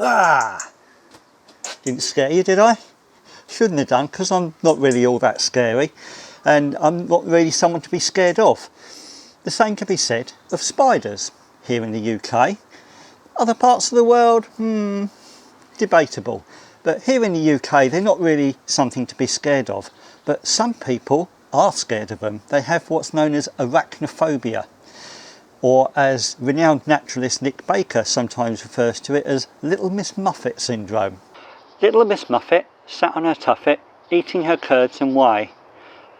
Ah! Didn't scare you, did I? Shouldn't have done, because I'm not really all that scary, and I'm not really someone to be scared of. The same can be said of spiders here in the UK. Other parts of the world, debatable. But here in the UK, they're not really something to be scared of. But some people are scared of them. They have what's known as arachnophobia, or as renowned naturalist Nick Baker sometimes refers to it as Little Miss Muffet syndrome. Little Miss Muffet sat on her tuffet, eating her curds and whey.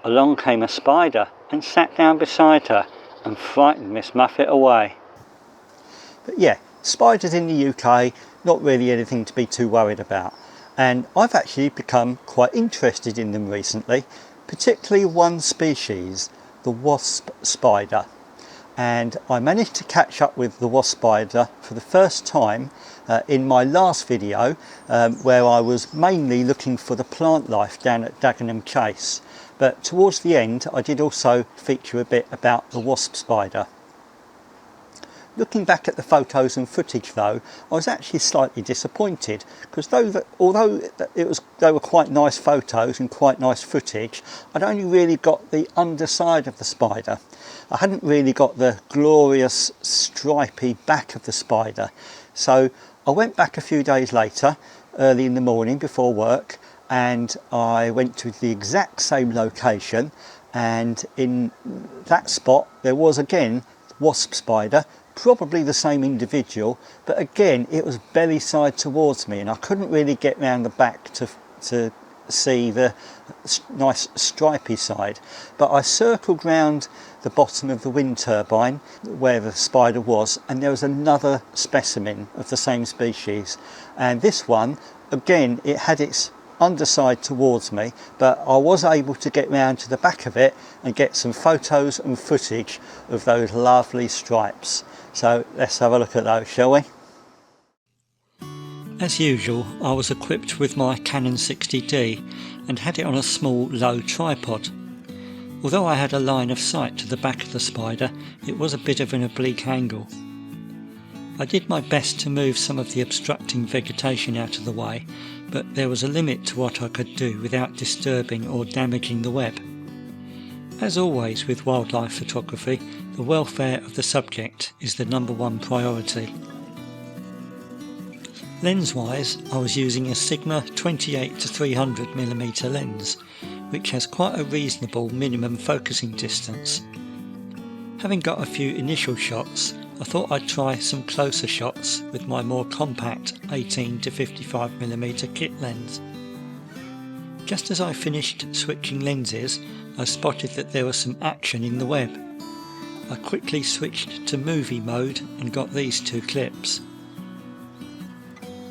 Along came a spider and sat down beside her and frightened Miss Muffet away. But yeah, spiders in the UK, not really anything to be too worried about. And I've actually become quite interested in them recently, particularly one species, the wasp spider. And I managed to catch up with the wasp spider for the first time in my last video, where I was mainly looking for the plant life down at Dagenham Chase. But towards the end, I did also feature a bit about the wasp spider. Looking back at the photos and footage though, I was actually slightly disappointed, because although they were quite nice photos and quite nice footage, I'd only really got the underside of the spider. I hadn't really got the glorious stripy back of the spider. So I went back a few days later, early in the morning before work, and I went to the exact same location, and in that spot there was again wasp spider, probably the same individual, but again it was belly side towards me, and I couldn't really get round the back to see the nice stripy side. But I circled round the bottom of the wind turbine where the spider was, and there was another specimen of the same species, and this one again, it had its underside towards me, but I was able to get round to the back of it and get some photos and footage of those lovely stripes. So let's have a look at those, shall we? As usual, I was equipped with my Canon 60D and had it on a small low tripod. Although I had a line of sight to the back of the spider, it was a bit of an oblique angle. I did my best to move some of the obstructing vegetation out of the way, but there was a limit to what I could do without disturbing or damaging the web. As always with wildlife photography, the welfare of the subject is the #1 priority. Lens-wise, I was using a Sigma 28-300mm lens, which has quite a reasonable minimum focusing distance. Having got a few initial shots, I thought I'd try some closer shots with my more compact 18-55mm kit lens. Just as I finished switching lenses, I spotted that there was some action in the web. I quickly switched to movie mode and got these two clips.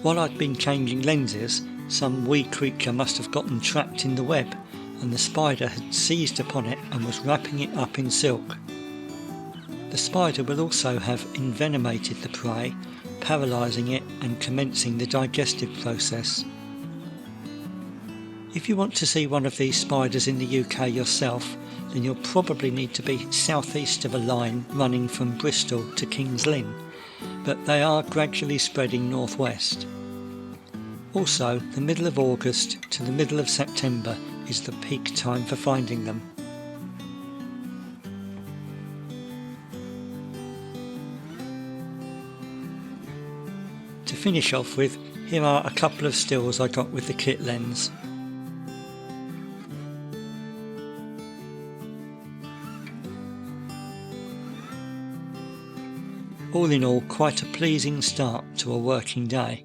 While I'd been changing lenses, some wee creature must have gotten trapped in the web, and the spider had seized upon it and was wrapping it up in silk. The spider will also have envenomated the prey, paralysing it and commencing the digestive process. If you want to see one of these spiders in the UK yourself, then you'll probably need to be southeast of a line running from Bristol to King's Lynn, but they are gradually spreading northwest. Also, the middle of August to the middle of September is the peak time for finding them. To finish off with, here are a couple of stills I got with the kit lens. All in all, quite a pleasing start to a working day.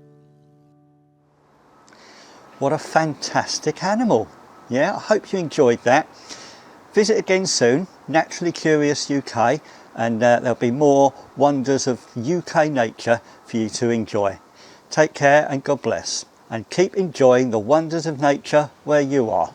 What a fantastic animal! Yeah, I hope you enjoyed that. Visit again soon, Naturally Curious UK, and there'll be more wonders of UK nature for you to enjoy. Take care and God bless, and keep enjoying the wonders of nature where you are.